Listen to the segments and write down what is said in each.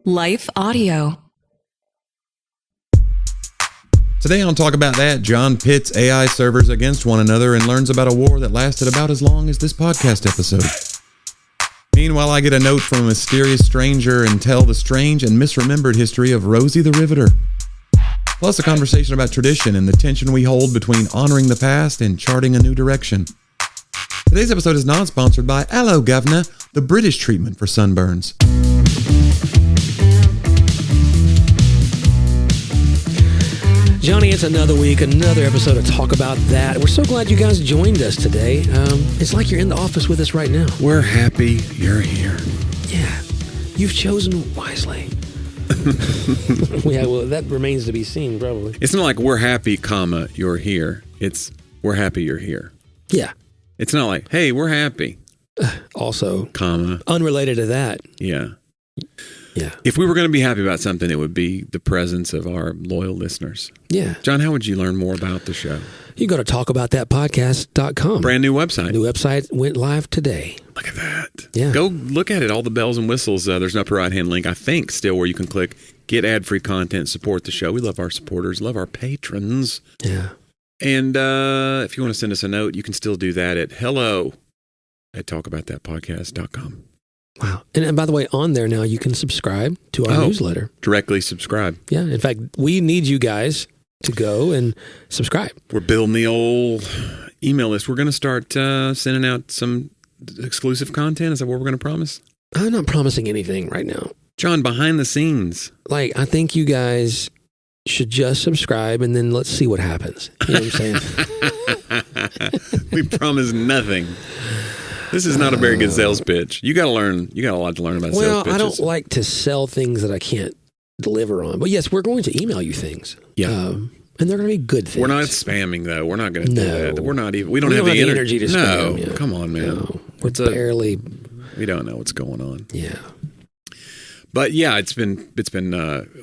Life Audio. Today on Talk About That, John pits AI servers against one another and learns about a war that lasted about as long as this podcast episode. Meanwhile, I get a note from a mysterious stranger and tell the strange and misremembered history of Rosie the Riveter. Plus a conversation about tradition and the tension we hold between honoring the past and charting a new direction. Today's episode is not sponsored by Aloe Governor, the British treatment for sunburns. Jonnie, it's another week, another episode of Talk About That. We're so glad you guys joined us today. It's like you're in the office with us right now. We're happy you're here. Yeah, you've chosen wisely. Yeah, well, that remains to be seen, probably. It's not like we're happy, comma, you're here. It's we're happy you're here. Yeah. It's not like, hey, we're happy. Also, comma. unrelated to that. Yeah. Yeah. If we were going to be happy about something, it would be the presence of our loyal listeners. Yeah. John, how would you learn more about the show? You go to talkaboutthatpodcast.com. Brand new website. New website went live today. Look at that. Yeah. Go look at it. All the bells and whistles. There's an upper right-hand link, I think, still where you can click get ad-free content, support the show. We love our supporters, love our patrons. Yeah. And if you want to send us a note, you can still do that at hello@talkaboutthatpodcast.com. Wow. And by the way, on there now, you can subscribe to our newsletter. Directly subscribe. Yeah. In fact, we need you guys to go and subscribe. We're building the old email list. We're going to start sending out some exclusive content. Is that what we're going to promise? I'm not promising anything right now. John, behind the scenes. Like, I think you guys should just subscribe and then let's see what happens. You know what I'm saying? We promise nothing. This is not a very good sales pitch. You got to learn. You got a lot to learn about sales pitches. Well, I don't like to sell things that I can't deliver on. But yes, we're going to email you things. Yeah. And they're going to be good things. We're not spamming, though. We're not going to do that. We're not even. We don't We have don't the have the energy to spam. No, come on, man. No, we're barely. We don't know what's going on. Yeah. But yeah, it's been.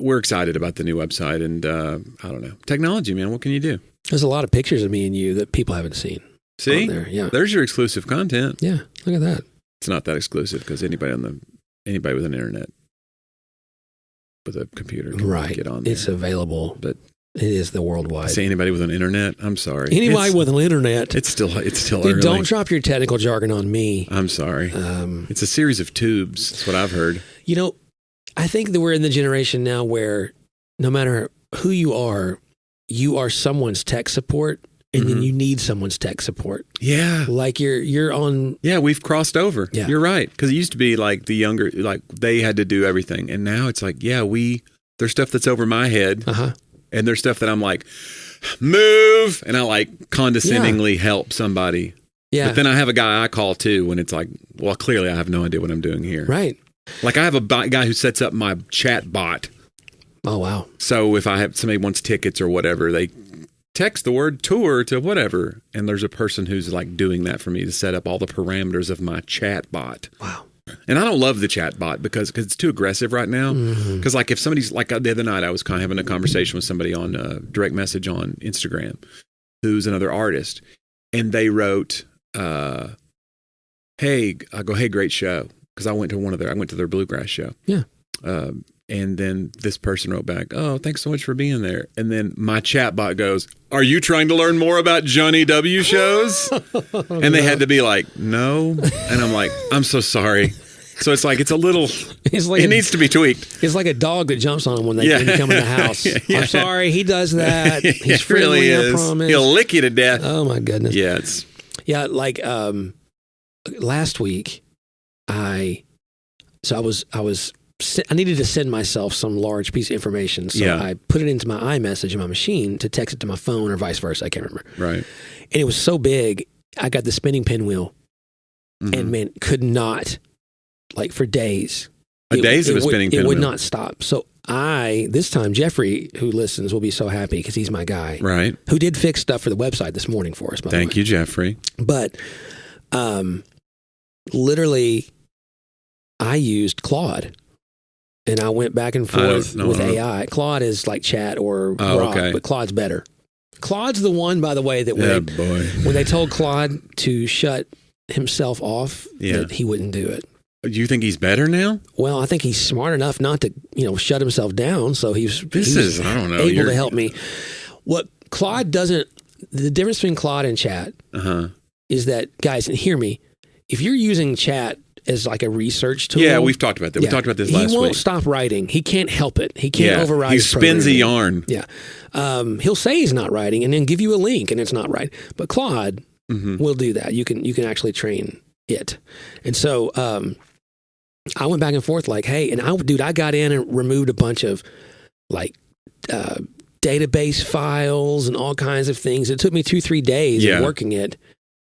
We're excited about the new website, and I don't know, technology, man. What can you do? There's a lot of pictures of me and you that people haven't seen. See, there, yeah. There's your exclusive content. Yeah, look at that. It's not that exclusive because anybody with an internet with a computer can get on there. It's available, but it is the worldwide. Say anybody with an internet. I'm sorry. Anybody with an internet. It's still Dude, early. Don't drop your technical jargon on me. I'm sorry. It's a series of tubes. That's what I've heard. You know, I think that we're in the generation now where no matter who you are someone's tech support. And then you need someone's tech support. Yeah. Like you're on. Yeah, we've crossed over. Yeah. You're right. Because it used to be like the younger, like they had to do everything. And now it's like, there's stuff that's over my head. Uh-huh. And there's stuff that I'm like, move. And I like condescendingly help somebody. Yeah. But then I have a guy I call too when it's like, well, clearly I have no idea what I'm doing here. Right. Like I have a guy who sets up my chat bot. Oh, wow. So if somebody wants tickets or whatever, they text the word tour to whatever, and there's a person who's like doing that for me to set up all the parameters of my chat bot. Wow. And I don't love the chat bot because it's too aggressive right now. Because like if somebody's like the other night, I was kind of having a conversation with somebody on direct message on Instagram who's another artist, and they wrote, hey, I go, hey, great show. Because I went to their bluegrass show. Yeah. And then this person wrote back, oh, thanks so much for being there. And then my chat bot goes, are you trying to learn more about Jonnie W. shows? And they had to be like, no. And I'm like, I'm so sorry. So it's like, it's a little, it needs to be tweaked. It's like a dog that jumps on them when they come in the house. Yeah. I'm sorry, he does that. He's friendly, really I promise. He'll lick you to death. Oh, my goodness. Yeah, like last week, I needed to send myself some large piece of information. So I put it into my iMessage in my machine to text it to my phone or vice versa. I can't remember. Right. And it was so big, I got the spinning pinwheel and man, could not, like for days. Days of a spinning pinwheel. It would not stop. So this time, Jeffrey, who listens, will be so happy because he's my guy. Right. Who did fix stuff for the website this morning for us, by the way. Thank you, Jeffrey. But literally, I used Claude. And I went back and forth with AI. Claude is like chat or Grok, but Claude's better. Claude's the one, by the way, that when they told Claude to shut himself off, that he wouldn't do it. Do you think he's better now? Well, I think he's smart enough not to, shut himself down. So I don't know, able to help me. What Claude doesn't, the difference between Claude and Chat is that, guys, and hear me, if you're using Chat as like a research tool. Yeah, we've talked about that. We talked about this last week. He won't stop writing. He can't help it. He can't override. He spins a yarn. Yeah. He'll say he's not writing and then give you a link and it's not right. But Claude will do that. You can actually train it. And so I went back and forth like, hey, and I got in and removed a bunch of like database files and all kinds of things. It took me 2-3 days of working it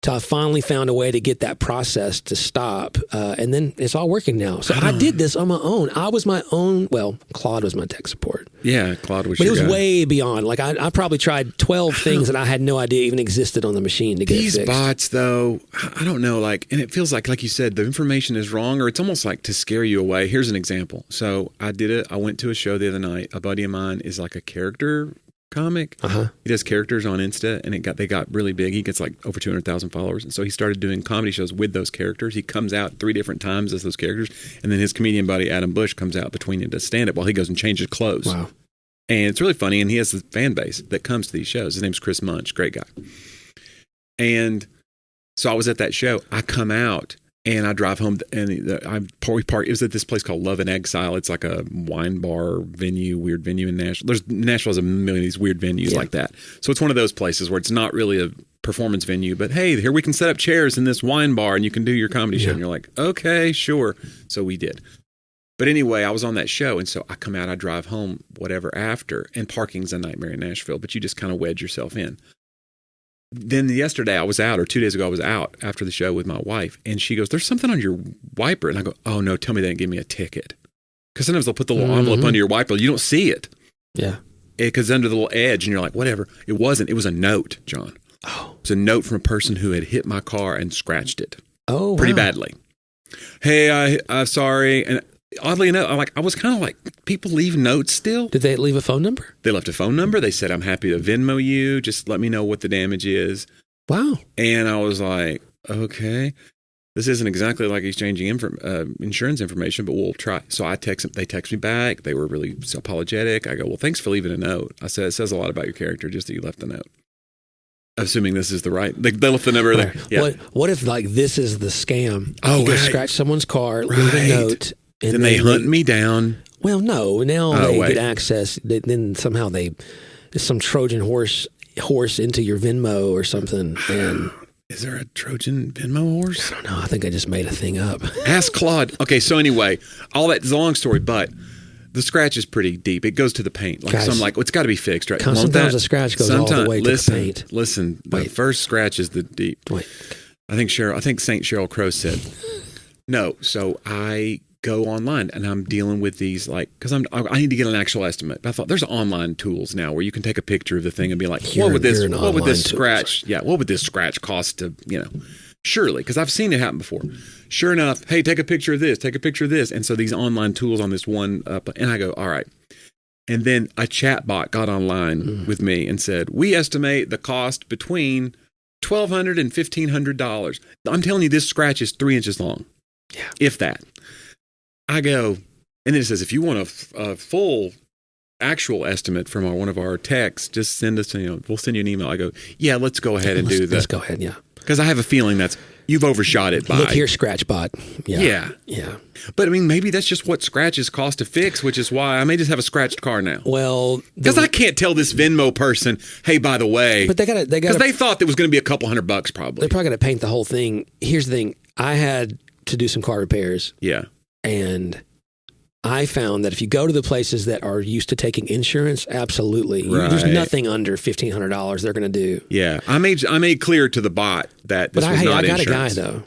till I finally found a way to get that process to stop. And then it's all working now. So I did this on my own. I was my own, Claude was my tech support. Yeah, Claude was But your it was guy. way beyond. Like I probably tried 12 things that I had no idea even existed on the machine to get These fixed. bots, though, I don't know, and it feels like you said, the information is wrong, or it's almost like to scare you away. Here's an example. So I went to a show the other night. A buddy of mine is like a character comic. He does characters on Insta, and they got really big. He gets like over 200,000 followers, and so he started doing comedy shows with those characters. He comes out 3 different times as those characters, and then his comedian buddy Adam Bush comes out between him to stand up while he goes and changes clothes. Wow. And it's really funny, and he has a fan base that comes to these shows. His name's Chris Munch, great guy. And so I was at that show. I come out, and I drive home, and we park. It was at this place called Love and Exile. It's like a wine bar venue, weird venue in Nashville. Nashville has a million of these weird venues like that. So it's one of those places where it's not really a performance venue, but hey, here we can set up chairs in this wine bar, and you can do your comedy show. And you're like, okay, sure. So we did. But anyway, I was on that show, and so I come out, I drive home, whatever after, and parking's a nightmare in Nashville, but you just kind of wedge yourself in. Then yesterday I was out, or 2 days ago I was out after the show with my wife, and she goes, there's something on your wiper. And I go, oh no, tell me they didn't give me a ticket. Because sometimes they'll put the little envelope under your wiper. You don't see it. Yeah. Because under the little edge, and you're like, whatever. It wasn't. It was a note, John. Oh. It was a note from a person who had hit my car and scratched it. Oh, pretty badly. Hey, I'm sorry. And oddly enough, I was kind of like, people leave notes still. Did they leave a phone number? They left a phone number. They said, I'm happy to Venmo you. Just let me know what the damage is. Wow. And I was like, okay, this isn't exactly like exchanging insurance information, but we'll try. So I text them. They text me back. They were really apologetic. I go, well, thanks for leaving a note. I said, it says a lot about your character just that you left the note. Assuming this is the right, they left the number there. Yeah. What if like this is the scam? Oh, you go scratch someone's car, leave a note, and then they hunt me down. Well, no. Now they get access. Then somehow there's some Trojan horse into your Venmo or something. And is there a Trojan Venmo horse? I don't know. I think I just made a thing up. Ask Claude. Okay, so anyway, all that is a long story, but the scratch is pretty deep. It goes to the paint. Guys, so I'm like, well, it's got to be fixed, right? Sometimes the scratch goes all the way to the paint. Listen, the first scratch is the deep. Wait. I think St. Cheryl Crow said, no. So I go online and I'm dealing with these because I need to get an actual estimate. But I thought there's online tools now where you can take a picture of the thing and be like, what would this scratch cost to, surely, because I've seen it happen before. Sure enough, hey, take a picture of this, take a picture of this. And so these online tools on this one, and I go, all right. And then a chatbot got online with me and said, we estimate the cost between $1,200 and $1,500. I'm telling you, this scratch is 3 inches long. Yeah. If that. I go, and then it says, if you want a full actual estimate from one of our techs, just send us, we'll send you an email. I go, yeah, let's go ahead and do that. Let's go ahead, yeah. Because I have a feeling you've overshot it by. Look here, Scratchbot. Yeah. Yeah. But I mean, maybe that's just what scratches cost to fix, which is why I may just have a scratched car now. Well, because I can't tell this Venmo person, hey, by the way. But they got because they thought it was going to be a couple $100 probably. They're probably going to paint the whole thing. Here's the thing. I had to do some car repairs. Yeah. And I found that if you go to the places that are used to taking insurance, absolutely. Right. There's nothing under $1,500 they're going to do. Yeah. I made clear to the bot that this was not insurance. I got a guy, though.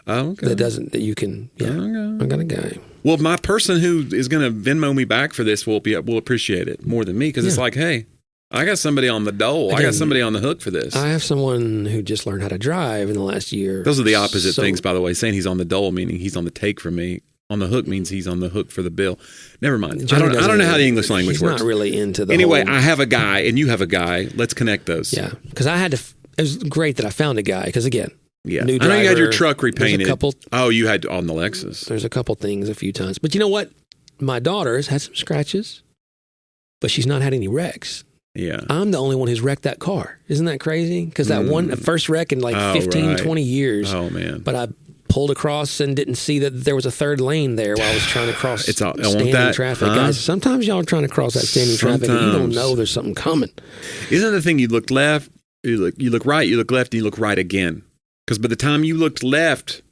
Oh, okay. That you can, yeah. Okay. I got a guy. Well, my person who is going to Venmo me back for this will appreciate it more than me because it's like, hey, I got somebody on the dole. Again, I got somebody on the hook for this. I have someone who just learned how to drive in the last year. Those are the opposite things, by the way. Saying he's on the dole, meaning he's on the take from me. On the hook means he's on the hook for the bill. Never mind. I don't know how the English language works. He's not really into the Anyway, I have a guy and you have a guy. Let's connect those. Yeah. Because it was great that I found a guy. Because again, Yeah. new I driver. know you had your truck repainted. You had on the Lexus. There's a couple things a few times. But you know what? My daughter's had some scratches, but she's not had any wrecks. Yeah. I'm the only one who's wrecked that car. Isn't that crazy? Because that first wreck in like 15, 20 years. Oh, man. But I pulled across and didn't see that there was a third lane there while I was trying to cross standing traffic. Guys, sometimes y'all are trying to cross that standing traffic and you don't know there's something coming. Isn't the thing you look left, you look right, you look left, and you look right again? Because by the time you looked left,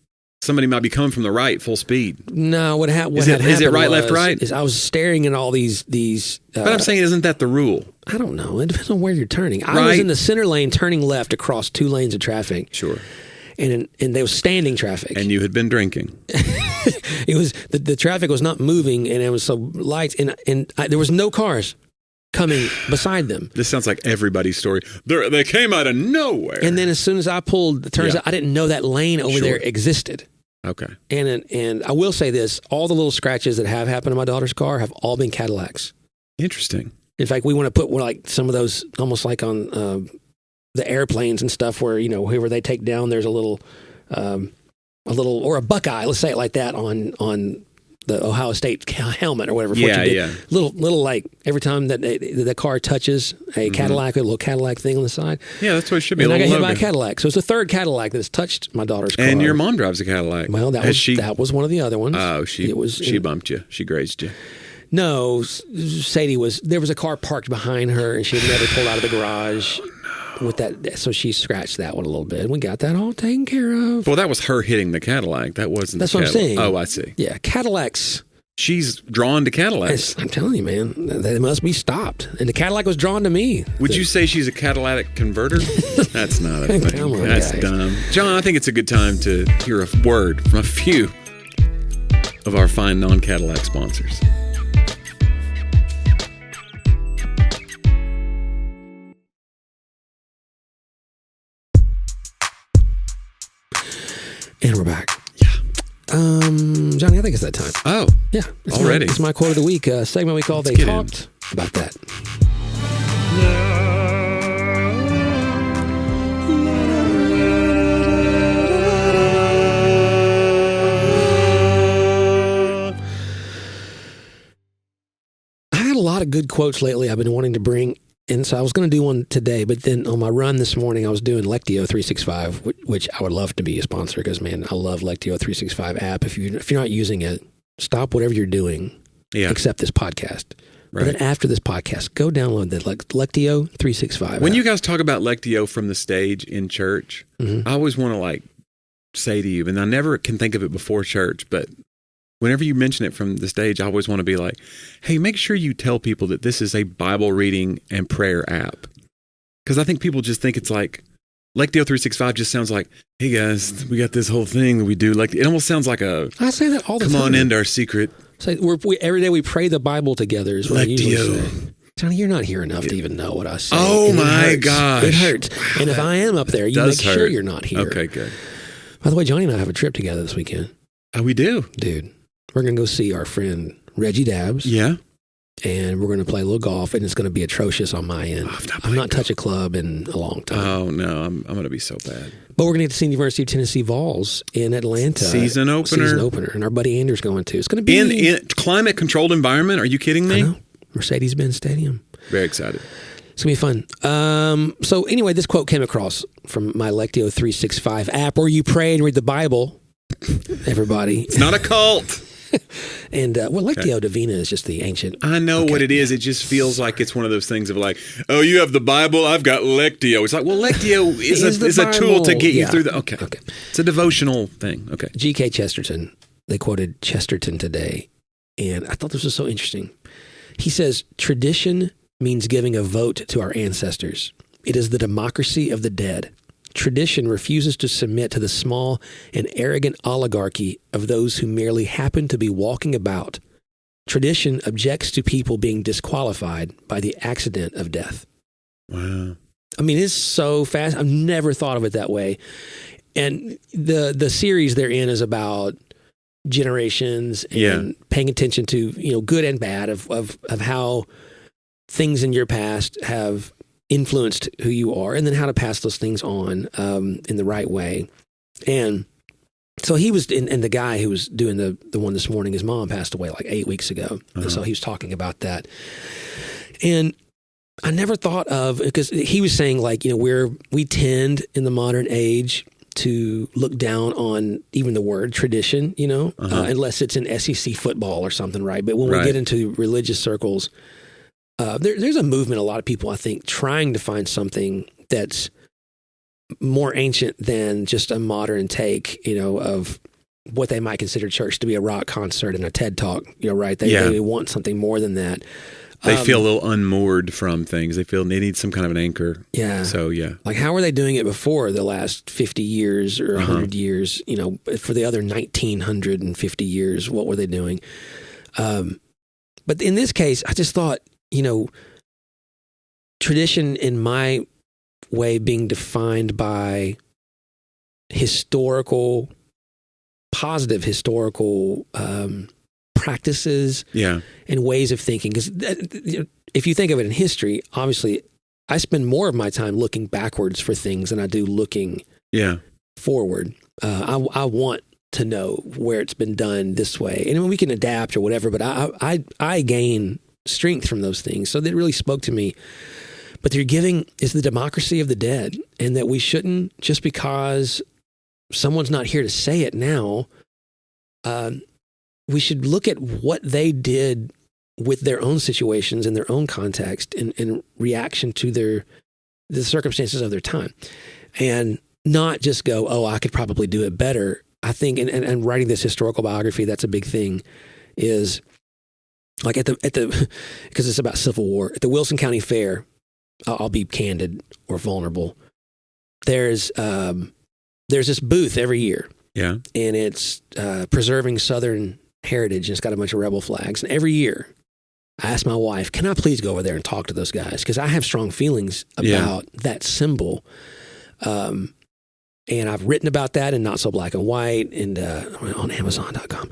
somebody might be coming from the right full speed. No, what happened? Is it right, left, right? Is I was staring at all these. But I'm saying, isn't that the rule? I don't know. It depends on where you're turning. I was in the center lane, turning left across 2 lanes of traffic. Sure. And there was standing traffic. And you had been drinking. It was the traffic was not moving, and it was so light, and there was no cars coming beside them. This sounds like everybody's story. They came out of nowhere. And then as soon as I pulled, it turns out I didn't know that lane over there existed. Okay. And I will say this, all the little scratches that have happened to my daughter's car have all been Cadillacs. Interesting. In fact, we want to put like some of those almost like on the airplanes and stuff where, whoever they take down, there's a little or a Buckeye, let's say it like that, on the Ohio State helmet or whatever. Little like every time that the car touches a Cadillac, a little Cadillac thing on the side. Yeah, that's what it should be. And I got hit by a Cadillac. So it's the third Cadillac that's touched my daughter's car. And your mom drives a Cadillac. Well, that was one of the other ones. Oh, she bumped you. She grazed you. No, Sadie there was a car parked behind her and she had never pulled out of the garage. With that, so she scratched that one a little bit. And we got that all taken care of. Well, that was her hitting the Cadillac. That wasn't. That's what I'm saying. Oh, I see. Yeah, Cadillacs. She's drawn to Cadillacs. I'm telling you, man, they must be stopped. And the Cadillac was drawn to me. Would you say she's a Cadillac converter? That's not a thing. Come on, that's guys. Dumb. John, I think it's a good time to hear a word from a few of our fine non-Cadillac sponsors. And we're back. Yeah. Johnny, I think it's that time. Oh. Yeah. Already. It's my quote of the week segment we call They Talked About That. I had a lot of good quotes lately I've been wanting to bring. And so I was going to do one today, but then on my run this morning, I was doing Lectio 365, which I would love to be a sponsor because, man, I love Lectio 365 app. If you're not using it, stop whatever you're doing, except this podcast. Right. But then after this podcast, go download the Lectio 365 When app. you guys talk about Lectio from the stage in church, I always want to say to you, and I never can think of it before church, but whenever you mention it from the stage, I always want to be like, hey, make sure you tell people that this is a Bible reading and prayer app. Because I think people just think it's like, Lectio 365 just sounds like, hey guys, we got this whole thing that we do. Like, it almost sounds like I say that all the time. time. Come on into our secret. Every day we pray the Bible together is what Lectio. I usually say. Johnny, you're not here enough to even know what I say. Oh my gosh. It hurts. Wow, and if I am up there, you make sure you're not here. Okay, good. By the way, Johnny and I have a trip together this weekend. Oh, we do? Dude. We're going to go see our friend Reggie Dabbs. Yeah. And we're going to play a little golf, and it's going to be atrocious on my end. I've not touched a club in a long time. Oh, no. I'm going to be so bad. But we're going to get to see the University of Tennessee Vols in Atlanta. Season opener. And our buddy Andrew's going to. It's going to be... In climate-controlled environment? Are you kidding me? I know. Mercedes-Benz Stadium. Very excited. It's going to be fun. So anyway, this quote came across from my Lectio 365 app, where you pray and read the Bible, everybody. It's not a cult. And Lectio Divina is just the ancient. I know what it is. It just feels like it's one of those things of like, oh, you have the Bible, I've got Lectio. It's like, well, Lectio is a tool to get you through the. Okay. It's a devotional thing. Okay. G.K. Chesterton. They quoted Chesterton today, and I thought this was so interesting. He says, "Tradition means giving a vote to our ancestors. It is the democracy of the dead. Tradition refuses to submit to the small and arrogant oligarchy of those who merely happen to be walking about. Tradition objects to people being disqualified by the accident of death." Wow. I mean, it's so fast. I've never thought of it that way. And the series they're in is about generations and paying attention to, good and bad of how things in your past have influenced who you are, and then how to pass those things on in the right way. And so he was, and the guy who was doing the one this morning, his mom passed away like 8 weeks ago. And so he was talking about that. And I never thought of, because he was saying like, we tend in the modern age to look down on even the word tradition, unless it's in SEC football or something, right? But when we get into religious circles, there's a movement, a lot of people, I think, trying to find something that's more ancient than just a modern take, of what they might consider church to be a rock concert and a TED Talk, right? They want something more than that. They feel a little unmoored from things. They feel they need some kind of an anchor. Yeah. So, yeah. Like, how were they doing it before the last 50 years or 100 years? For the other 1950 years, what were they doing? But in this case, I just thought, tradition in my way being defined by positive historical practices and ways of thinking. Because if you think of it in history, obviously, I spend more of my time looking backwards for things than I do looking forward. I want to know where it's been done this way. And we can adapt or whatever, but I gain strength from those things. So that really spoke to me. But they're giving is the democracy of the dead, and that we shouldn't, just because someone's not here to say it now, we should look at what they did with their own situations in their own context in reaction to the circumstances of their time, and not just go, oh, I could probably do it better. I think, and writing this historical biography, that's a big thing, is like at the because it's about Civil War, at the Wilson County Fair. I'll be candid or vulnerable. There's this booth every year. Yeah. And it's preserving Southern heritage, and it's got a bunch of rebel flags. And every year, I ask my wife, can I please go over there and talk to those guys? Because I have strong feelings about that symbol. And I've written about that in Not So Black and White and on Amazon.com.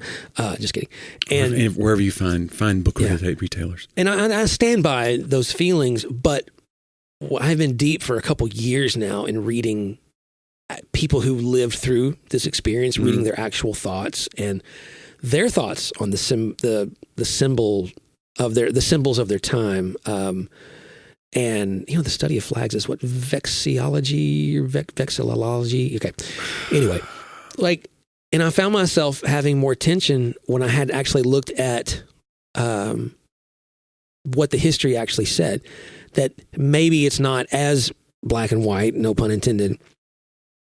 Just kidding. And wherever you find book retailers. And I stand by those feelings, but I've been deep for a couple years now in reading people who lived through this experience, reading their actual thoughts and their thoughts on the symbols of their time. And the study of flags is what, vexillology or vexillology. Okay. Anyway, and I found myself having more tension when I had actually looked at what the history actually said. That maybe it's not as black and white, no pun intended.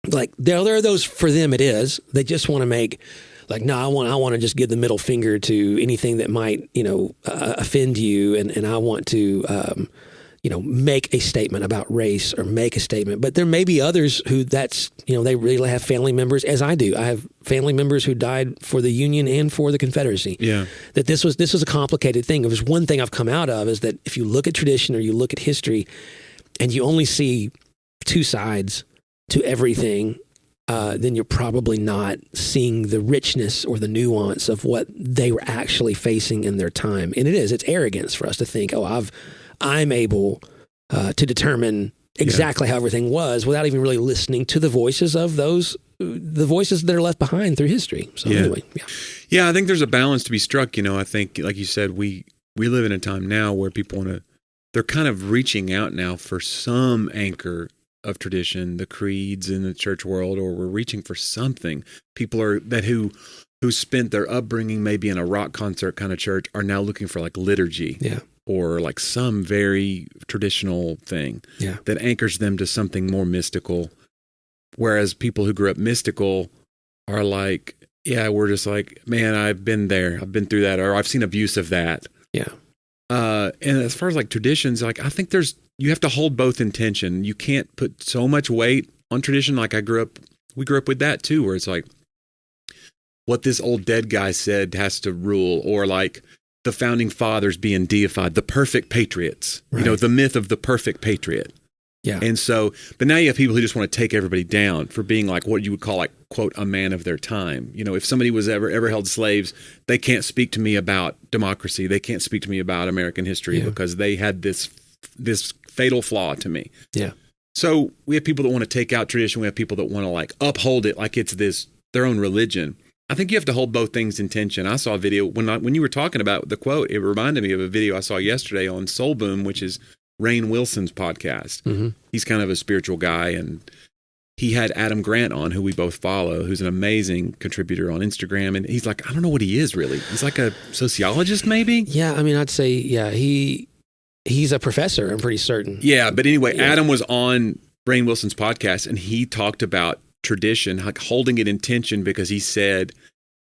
Like there are those, for them it is. They just want to make no, I want to just give the middle finger to anything that might offend you, and I want to make a statement about race or make a statement. But there may be others who they really have family members, as I do. I have family members who died for the Union and for the Confederacy. Yeah. That this was a complicated thing. If there's one thing I've come out of is that if you look at tradition or you look at history and you only see two sides to everything, then you're probably not seeing the richness or the nuance of what they were actually facing in their time. And it's arrogance for us to think, I'm able to determine exactly how everything was without even really listening to the voices of the voices that are left behind through history. So anyway, yeah, I think there's a balance to be struck. I think, like you said, we live in a time now where people they're kind of reaching out now for some anchor of tradition, the creeds in the church world, or we're reaching for something. People who spent their upbringing maybe in a rock concert kind of church are now looking for liturgy. Yeah. Or some very traditional thing that anchors them to something more mystical. Whereas people who grew up mystical are we're just man, I've been there. I've been through that, or I've seen abuse of that. Yeah. And as far as traditions, I think you have to hold both in tension. You can't put so much weight on tradition. We grew up with that too, where it's what this old dead guy said has to rule, or the founding fathers being deified, the perfect patriots, right. The myth of the perfect patriot. Yeah. And so, but now you have people who just want to take everybody down for being what you would call quote, a man of their time. If somebody was ever held slaves, they can't speak to me about democracy. They can't speak to me about American history because they had this fatal flaw to me. Yeah. So we have people that want to take out tradition. We have people that want to like uphold it like it's their own religion. I think you have to hold both things in tension. I saw a video when you were talking about the quote, it reminded me of a video I saw yesterday on Soul Boom, which is Rainn Wilson's podcast. Mm-hmm. He's kind of a spiritual guy, and he had Adam Grant on, who we both follow, who's an amazing contributor on Instagram. And he's like, I don't know what he is really. He's like a sociologist, maybe? Yeah, I mean, I'd say, yeah, he's a professor, I'm pretty certain. Yeah, but anyway, yeah. Adam was on Rainn Wilson's podcast, and he talked about tradition, like holding it in tension, because he said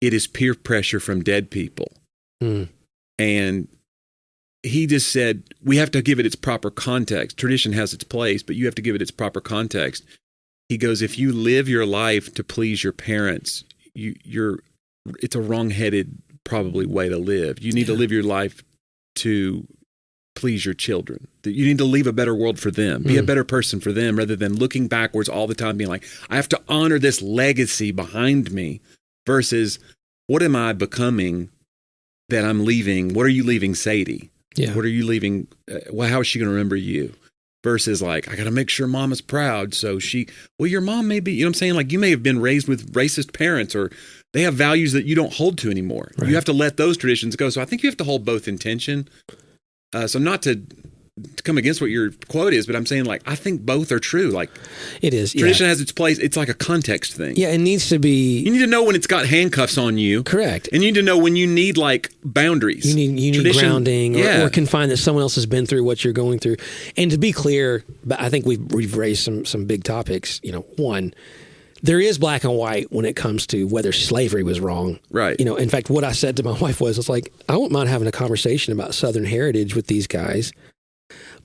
it is peer pressure from dead people. Mm. And he just said, we have to give it its proper context. Tradition has its place, but you have to give it its proper context. He goes, if you live your life to please your parents, it's a wrong-headed, probably, way to live. You need to live your life to please your children. You need to leave a better world for them. Be a better person for them, rather than looking backwards all the time, being like, I have to honor this legacy behind me, versus what am I becoming that I'm leaving? What are you leaving Sadie? Yeah. What are you leaving? How is she going to remember you? Versus like, I got to make sure mom is proud. So your mom may be, you know what I'm saying? Like, you may have been raised with racist parents, or they have values that you don't hold to anymore. Right. You have to let those traditions go. So I think you have to hold both in tension. So not to come against what your quote is, but I'm saying, like, I think both are true. Like, it is. Tradition has its place. It's like a context thing. Yeah, it needs to be. You need to know when it's got handcuffs on you. Correct. And you need to know when you need like boundaries. You need grounding, or confine that someone else has been through what you're going through. And to be clear, I think we've raised some big topics. One, there is black and white when it comes to whether slavery was wrong. Right. In fact, what I said to my wife was like, I don't mind having a conversation about Southern heritage with these guys,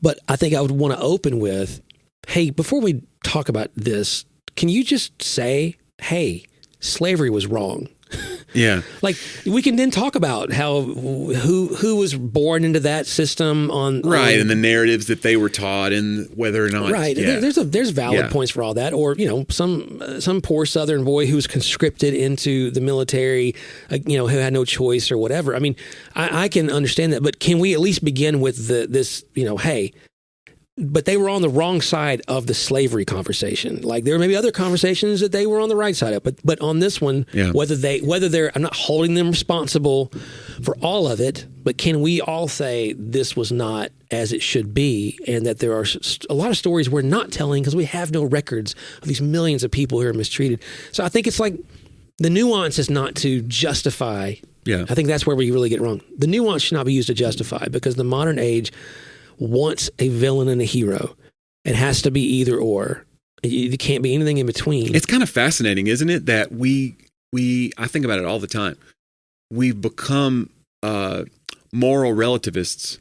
but I think I would want to open with, hey, before we talk about this, can you just say, hey, slavery was wrong? Yeah. Like, we can then talk about how who was born into that system and the narratives that they were taught, and whether or not there's valid points for all that, or some poor Southern boy who was conscripted into the military, who had no choice or whatever. I mean, I can understand that, but can we at least begin with this? Hey. But they were on the wrong side of the slavery conversation. Like, there may be other conversations that they were on the right side of, but on this one, whether they're, I'm not holding them responsible for all of it, but can we all say this was not as it should be, and that there are a lot of stories we're not telling because we have no records of these millions of people who are mistreated. So I think it's like the nuance is not to justify. Yeah. I think that's where we really get it wrong. The nuance should not be used to justify, because the modern age wants a villain and a hero. It has to be either or. It can't be anything in between. It's kind of fascinating, isn't it, that I think about it all the time. We've become moral relativists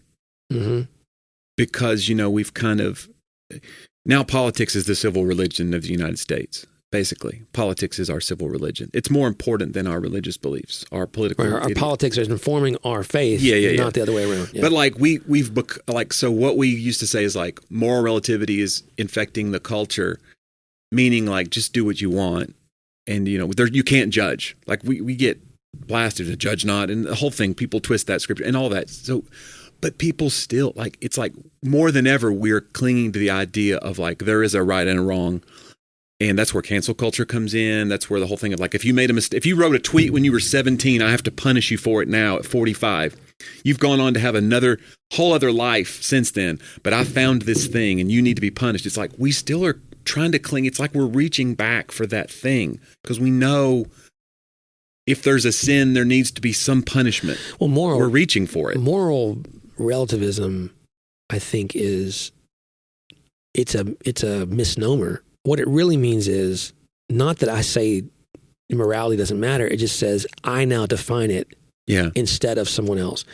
because, we've kind of, now politics is the civil religion of the United States. Basically, politics is our civil religion. It's more important than our religious beliefs, our political. Our politics is informing our faith, not the other way around. Yeah. But like so what we used to say is like moral relativity is infecting the culture, meaning like just do what you want, and you can't judge. Like we get blasted to judge not, and the whole thing. People twist that scripture and all that. So, but people still it's like more than ever we're clinging to the idea of like there is a right and a wrong. And that's where cancel culture comes in. That's where the whole thing of like, if you made a mistake, if you wrote a tweet when you were 17, I have to punish you for it now at 45. You've gone on to have another whole other life since then. But I found this thing and you need to be punished. It's like we still are trying to cling. It's like we're reaching back for that thing because we know if there's a sin, there needs to be some punishment. Well, we're reaching for it. Moral relativism, I think, it's a misnomer. What it really means is not that I say morality doesn't matter. It just says I now define it instead of someone else.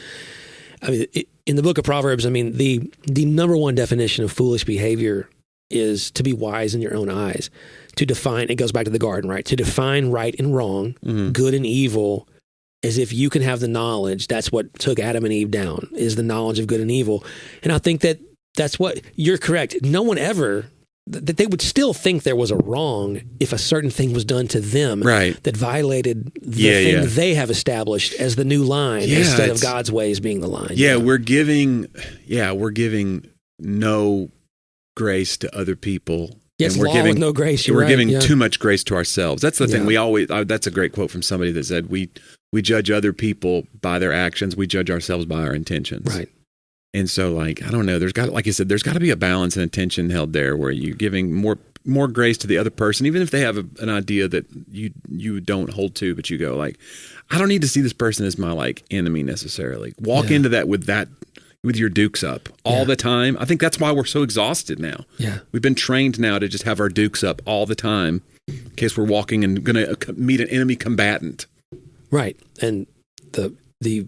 I mean, in the book of Proverbs, I mean, the number one definition of foolish behavior is to be wise in your own eyes. To define, it goes back to the garden, right? To define right and wrong, good and evil, as if you can have the knowledge. That's what took Adam and Eve down, is the knowledge of good and evil. And I think that's what, you're correct. No one ever... that they would still think there was a wrong if a certain thing was done to them that violated the thing they have established as the new line instead of God's ways being the line. Yeah, we're giving no grace to other people. Yes, and we're law giving with no grace. You're we're right, giving yeah. too much grace to ourselves. That's the thing. Yeah. We always. That's a great quote from somebody that said, "We judge other people by their actions. We judge ourselves by our intentions." Right. And so, like, I don't know. Like you said, there's got to be a balance and attention held there, where you're giving more grace to the other person, even if they have an idea that you don't hold to, but you go like, I don't need to see this person as my like enemy necessarily. Walk into that with your dukes up all the time. I think that's why we're so exhausted now. Yeah. We've been trained now to just have our dukes up all the time in case we're walking and going to meet an enemy combatant. Right. And the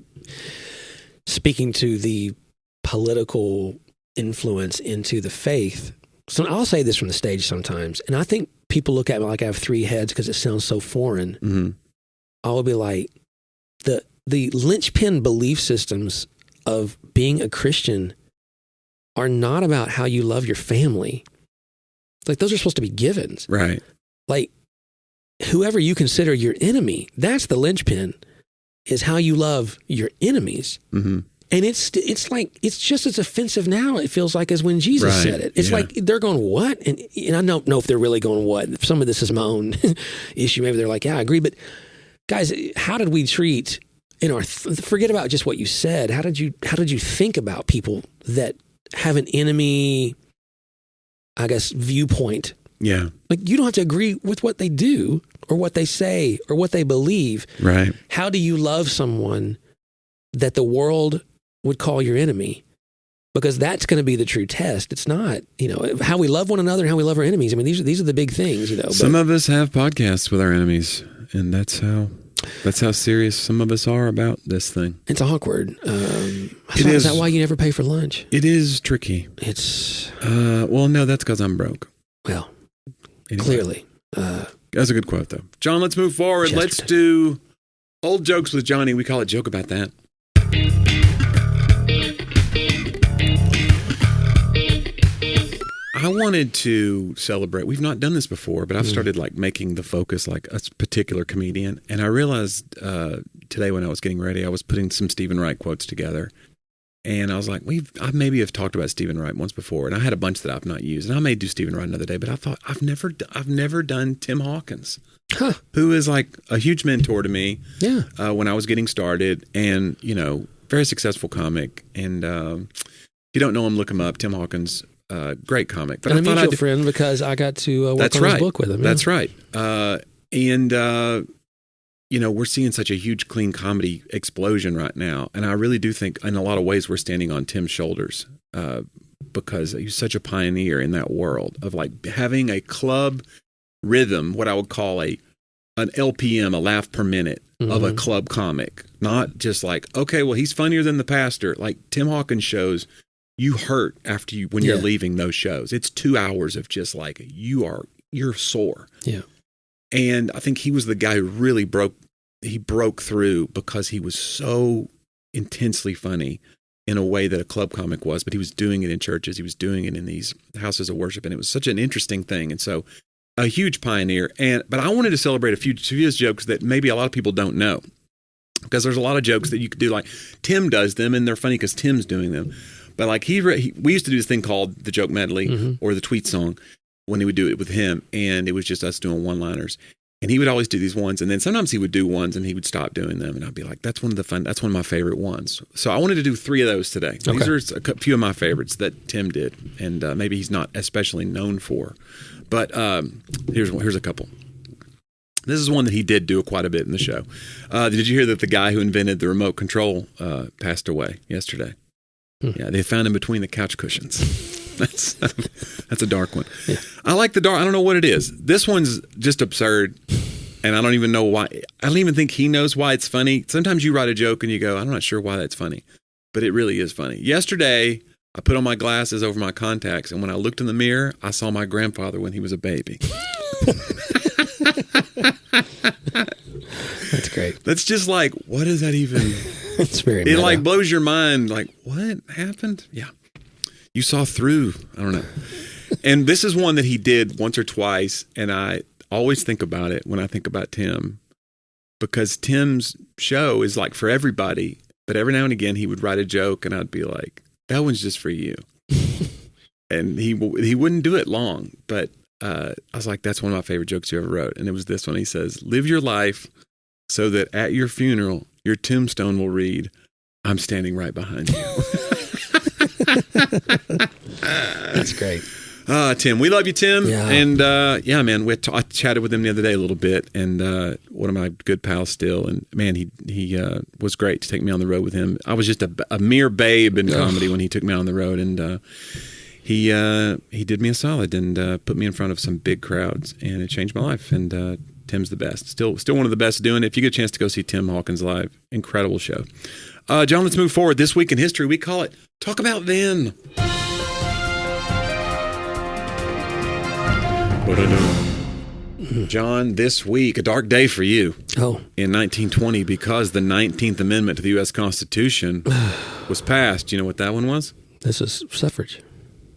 speaking to the political influence into the faith. So I'll say this from the stage sometimes, and I think people look at me like I have three heads because it sounds so foreign. Mm-hmm. I'll be like, the linchpin belief systems of being a Christian are not about how you love your family. Like, those are supposed to be givens. Right. Like, whoever you consider your enemy, that's the linchpin, is how you love your enemies. Mm-hmm. And it's like, it's just as offensive now, it feels like, as when Jesus said it. It's like, they're going, what? And I don't know if they're really going, what? Some of this is my own issue. Maybe they're like, yeah, I agree. But guys, how did we treat in our, forget about just what you said. How did you think about people that have an enemy, I guess, viewpoint? Yeah. Like, you don't have to agree with what they do or what they say or what they believe. Right. How do you love someone that the world would call your enemy? Because that's going to be the true test. It's not, how we love one another and how we love our enemies. I mean, these are the big things, Some of us have podcasts with our enemies, and that's how serious some of us are about this thing. It's awkward. Is that why you never pay for lunch? It is tricky. It's well, no, that's because I'm broke. Well, anyway. Clearly. That's a good quote, though. John, let's move forward. Let's do old jokes with Jonnie. We call it Joke About That. I wanted to celebrate. We've not done this before, but I've started like making the focus like a particular comedian. And I realized today when I was getting ready, I was putting some Stephen Wright quotes together. And I was like, I maybe have talked about Stephen Wright once before, and I had a bunch that I've not used. And I may do Stephen Wright another day, but I thought I've never done Tim Hawkins, who is like a huge mentor to me. Yeah. When I was getting started, and very successful comic. And if you don't know him, look him up. Tim Hawkins. Great comic. But and a mutual friend, because I got to work on his book with him. That's right. We're seeing such a huge clean comedy explosion right now. And I really do think in a lot of ways we're standing on Tim's shoulders because he's such a pioneer in that world of like having a club rhythm, what I would call an LPM, a laugh per minute of a club comic. Not just like, okay, well, he's funnier than the pastor. Like Tim Hawkins shows, you hurt when you're leaving those shows. It's 2 hours of just like, you're sore. Yeah. And I think he was the guy who really broke through because he was so intensely funny in a way that a club comic was, but he was doing it in churches. He was doing it in these houses of worship. And it was such an interesting thing. And so a huge pioneer. But I wanted to celebrate a few of his jokes that maybe a lot of people don't know, because there's a lot of jokes that you could do. Like Tim does them and they're funny because Tim's doing them. But like we used to do this thing called the joke medley or the tweet song when he would do it with him, and it was just us doing one-liners. And he would always do these ones, and then sometimes he would do ones and he would stop doing them, and I'd be like, that's one of my favorite ones. So I wanted to do 3 of those today. Okay. These are a few of my favorites that Tim did, and maybe he's not especially known for. But here's a couple. This is one that he did do quite a bit in the show. Did you hear that the guy who invented the remote control passed away yesterday? Yeah, they found him between the couch cushions. That's a dark one. Yeah. I like the dark. I don't know what it is. This one's just absurd, and I don't even know why. I don't even think he knows why it's funny. Sometimes you write a joke and you go, I'm not sure why that's funny, but it really is funny. Yesterday, I put on my glasses over my contacts, and when I looked in the mirror, I saw my grandfather when he was a baby. That's great. That's just like, what is that even? It's very meta. It like blows your mind. Like, what happened? Yeah. You saw through. I don't know. And this is one that he did once or twice. And I always think about it when I think about Tim, because Tim's show is like for everybody. But every now and again, he would write a joke and I'd be like, that one's just for you. and he wouldn't do it long. But I was like, that's one of my favorite jokes you ever wrote. And it was this one. He says, live your life so that at your funeral, your tombstone will read, I'm standing right behind you. That's great. Tim, we love you, Tim. Yeah. And man, I chatted with him the other day a little bit, and one of my good pals still. And man, he was great to take me on the road with him. I was just a mere babe in comedy when he took me on the road, and he did me a solid and put me in front of some big crowds, and it changed my life. And Tim's the best. Still one of the best doing it. If you get a chance to go see Tim Hawkins live, incredible show. John, let's move forward. This week in history, we call it Talk About Then. John, this week, a dark day for you. Oh. In 1920, because the 19th Amendment to the U.S. Constitution was passed. You know what that one was? This is suffrage.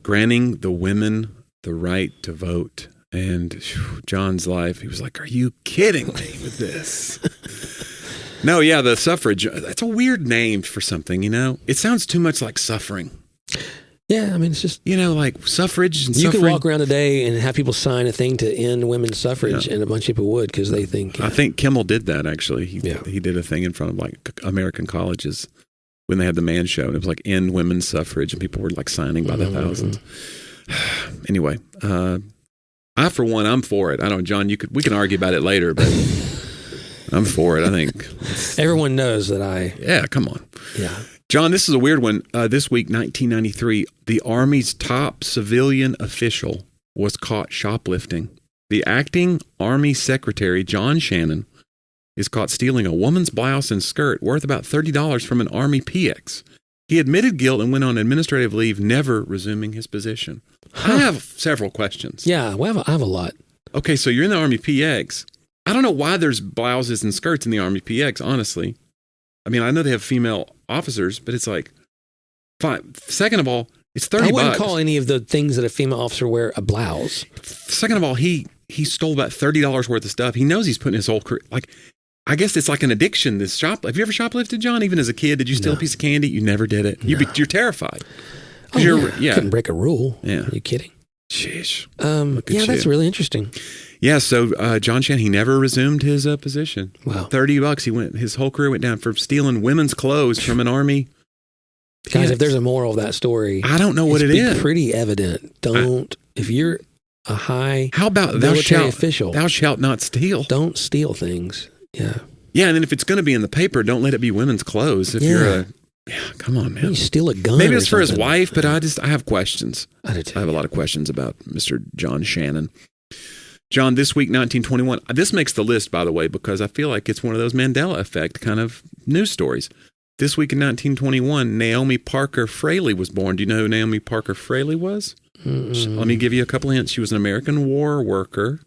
Granting the women the right to vote. And John's life, he was like, are you kidding me with this? No, yeah, the suffrage. That's a weird name for something, you know? It sounds too much like suffering. Yeah, I mean, it's just... You know, like suffrage and you suffering. You can walk around today and have people sign a thing to end women's suffrage, and a bunch of people would because they think... I think Kimmel did that, actually. He did a thing in front of, like, American colleges when they had the Man Show, and it was like, end women's suffrage, and people were, like, signing by the thousands. Anyway, I, for one, I'm for it. I don't, John, we can argue about it later, but I'm for it, I think. Everyone knows that I... Yeah, come on. Yeah. John, this is a weird one. This week, 1993, the Army's top civilian official was caught shoplifting. The acting Army Secretary, John Shannon, is caught stealing a woman's blouse and skirt worth about $30 from an Army PX. He admitted guilt and went on administrative leave, never resuming his position. I have several questions. Yeah, well, I have a lot. Okay, so you're in the Army PX. I don't know why there's blouses and skirts in the Army PX, honestly. I mean, I know they have female officers, but it's like, fine. Second of all, it's $30. I wouldn't call any of the things that a female officer wear a blouse. Second of all, he stole about $30 worth of stuff. He knows he's putting his whole career, like, I guess it's like an addiction, this shop. Have you ever shoplifted, John? Even as a kid, did you steal a piece of candy? You never did it. No. You're terrified. Oh, yeah. Couldn't break a rule. Yeah. Are you kidding? Sheesh. Yeah, that's really interesting. Yeah, so John Shannon, he never resumed his position. Wow. $30, his whole career went down for stealing women's clothes from an Army. Guys, if there's a moral of that story, I don't know what it is. Pretty evident. If you're a high military official, thou shalt not steal. Don't steal things. Yeah. Yeah, and then if it's going to be in the paper, don't let it be women's clothes. If you're come on, man. You steal a gun. Maybe it's for his wife, but I have questions. I do too. I have a lot of questions about Mr. John Shannon. John, this week, 1921. This makes the list, by the way, because I feel like it's one of those Mandela effect kind of news stories. This week in 1921, Naomi Parker Fraley was born. Do you know who Naomi Parker Fraley was? Let me give you a couple hints. She was an American war worker.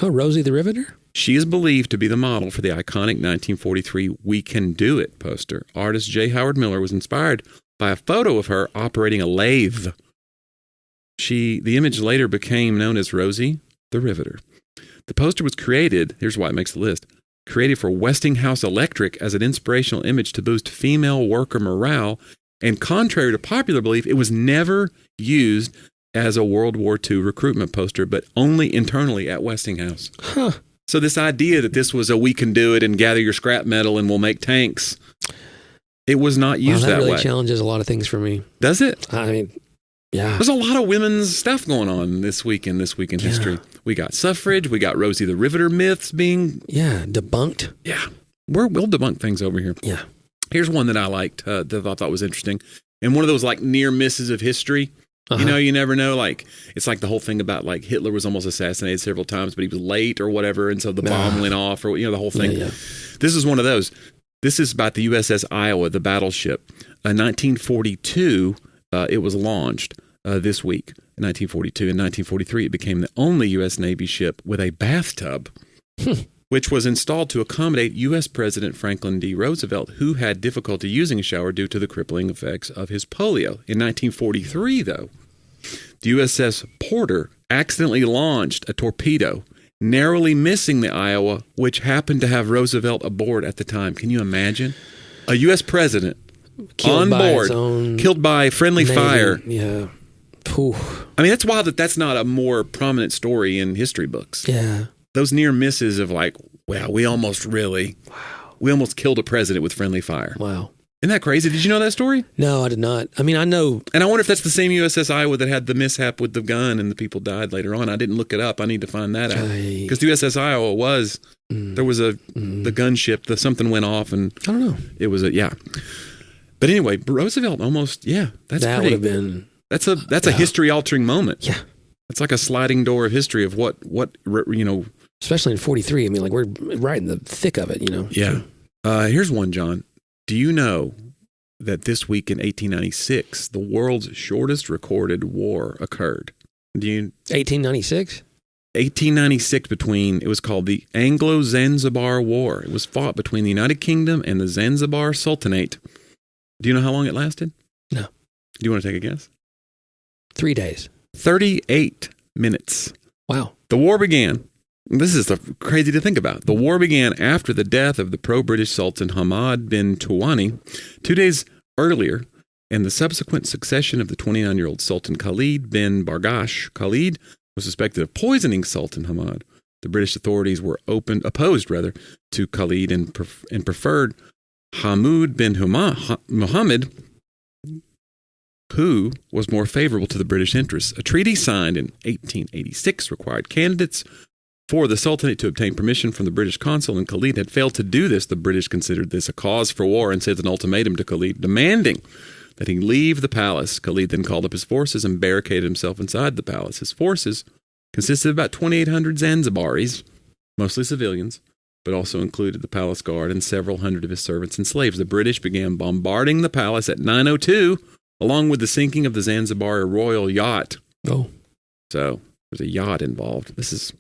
Oh, Rosie the Riveter? She is believed to be the model for the iconic 1943 We Can Do It poster. Artist J. Howard Miller was inspired by a photo of her operating a lathe. The image later became known as Rosie the Riveter. The poster was created, here's why it makes the list, created for Westinghouse Electric as an inspirational image to boost female worker morale, and contrary to popular belief, it was never used as a World War II recruitment poster, but only internally at Westinghouse. Huh. So this idea that this was a we can do it and gather your scrap metal and we'll make tanks, it was not used that way. That really challenges a lot of things for me. Does it? I mean, yeah. There's a lot of women's stuff going on this week in history. We got suffrage. We got Rosie the Riveter myths being... Yeah, debunked. Yeah. We'll debunk things over here. Yeah. Here's one that I liked, that I thought was interesting. And one of those like near misses of history. You know, you never know. Like, it's like the whole thing about like Hitler was almost assassinated several times, but he was late or whatever. And so the bomb went off or, the whole thing. Yeah. This is one of those. This is about the USS Iowa, the battleship. 1942, it was launched this week. In 1942. In 1943, it became the only U.S. Navy ship with a bathtub, which was installed to accommodate U.S. President Franklin D. Roosevelt, who had difficulty using a shower due to the crippling effects of his polio. In 1943, though, the USS Porter accidentally launched a torpedo, narrowly missing the Iowa, which happened to have Roosevelt aboard at the time. Can you imagine? A U.S. president on board, killed by friendly fire. Yeah. Whew. I mean, that's wild that that's not a more prominent story in history books. Yeah. Those near misses of like, wow, we almost killed a president with friendly fire. Wow. Isn't that crazy? Did you know that story? No, I did not. I mean, I know. And I wonder if that's the same USS Iowa that had the mishap with the gun and the people died later on. I didn't look it up. I need to find that out. Because the USS Iowa was, there was the gunship, something went off and I don't know. It was yeah. But anyway, Roosevelt almost, that's that pretty. Would have been. That's a history altering moment. Yeah. It's like a sliding door of history of what. Especially in 43. I mean, like we're right in the thick of it, Yeah. Here's one, John. Do you know that this week in 1896, the world's shortest recorded war occurred? 1896? 1896 it was called the Anglo-Zanzibar War. It was fought between the United Kingdom and the Zanzibar Sultanate. Do you know how long it lasted? No. Do you want to take a guess? 3 days. 38 minutes. Wow. The war began. This is crazy to think about. The war began after the death of the pro-British Sultan Hamad bin Tuwani 2 days earlier, and the subsequent succession of the 29-year-old Sultan Khalid bin Bargash. Khalid was suspected of poisoning Sultan Hamad. The British authorities were opposed to Khalid and preferred Hamoud bin Muhammad, who was more favorable to the British interests. A treaty signed in 1886 required candidates for the Sultanate to obtain permission from the British consul, and Khalid had failed to do this. The British considered this a cause for war and sent an ultimatum to Khalid demanding that he leave the palace. Khalid then called up his forces and barricaded himself inside the palace. His forces consisted of about 2,800 Zanzibaris, mostly civilians, but also included the palace guard and several hundred of his servants and slaves. The British began bombarding the palace at 9:02, along with the sinking of the Zanzibar royal yacht. Oh. So there's a yacht involved. This is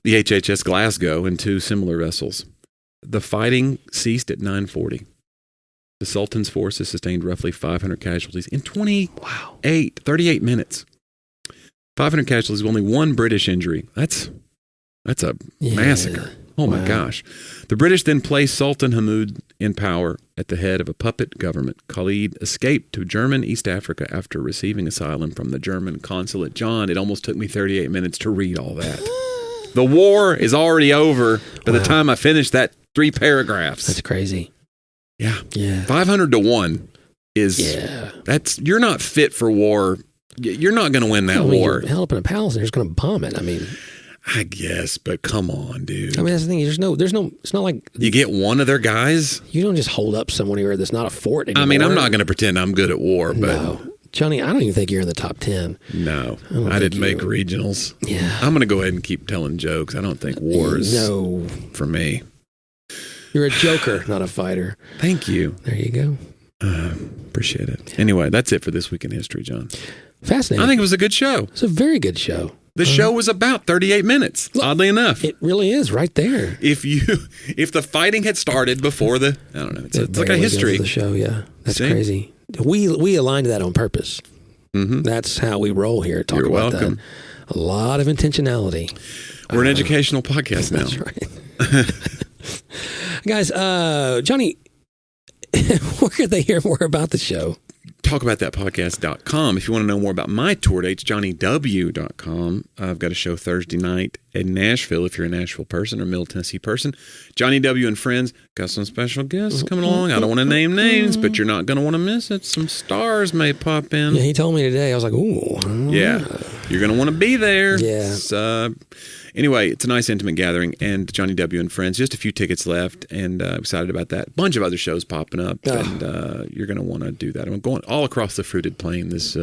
the HHS Glasgow and 2 similar vessels. The fighting ceased at 9:40. The Sultan's forces sustained roughly 500 casualties in 38 minutes. 500 casualties, only 1 British injury. That's a massacre. Oh my gosh. The British then placed Sultan Hamoud in power at the head of a puppet government. Khalid escaped to German East Africa after receiving asylum from the German consulate. John, it almost took me 38 minutes to read all that. The war is already over by the time I finished that 3 paragraphs. That's crazy. Yeah. 500 to 1 is, you're not fit for war. You're not going to win that war. You're held up in a palace and you're just going to bomb it. I mean, I guess, but come on, dude. I mean, that's the thing. There's no, it's not like you get one of their guys. You don't just hold up someone here that's not a fort anymore. I mean, I'm not going to pretend I'm good at war, but no. Jonnie, I don't even think you're in the top 10. No, I didn't make regionals. Yeah. I'm going to go ahead and keep telling jokes. I don't think war is for me. You're a joker, not a fighter. Thank you. There you go. Appreciate it. Anyway, that's it for This Week in History, John. Fascinating. I think it was a good show. It's a very good show. The show was about 38 minutes, oddly enough. It really is right there. If the fighting had started before I don't know, it's like a history. The show, that's crazy. We aligned that on purpose. Mm-hmm. That's how we roll here. You're welcome. That. A lot of intentionality. We're an educational podcast now. That's right. Guys, Jonnie, where could they hear more about the show? talkaboutthatpodcast.com. If you want to know more about my tour dates, johnnyw.com. I've got a show Thursday night in Nashville if you're a Nashville person or Middle Tennessee person. Johnny W. and Friends. Got some special guests coming along. I don't want to name names, but you're not going to want to miss it. Some stars may pop in. Yeah, he told me today. I was like, ooh. Yeah. You're going to want to be there. Yeah. Anyway, it's a nice intimate gathering, and Johnny W. and Friends, just a few tickets left, and excited about that. A bunch of other shows popping up, and you're going to want to do that. I'm going all across the fruited plain this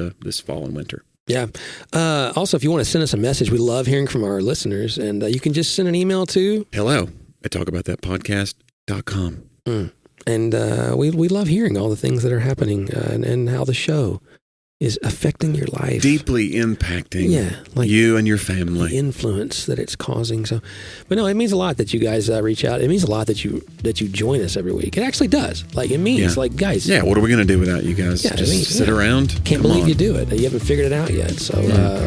fall and winter. Yeah. Also, if you want to send us a message, we love hearing from our listeners, and you can just send an email to hello@talkaboutthatpodcast.com. And we love hearing all the things that are happening and how the show is affecting your life. Deeply impacting you and your family. The influence that it's causing. So, but no, it means a lot that you guys reach out. It means a lot that you join us every week. It actually does. Like, it means, guys. Yeah, what are we going to do without you guys? Just sit around? Can't believe you do it. You haven't figured it out yet. So,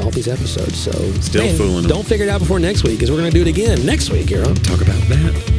all these episodes. So, still fooling them. Don't figure it out before next week, because we're going to do it again next week here on Talk About That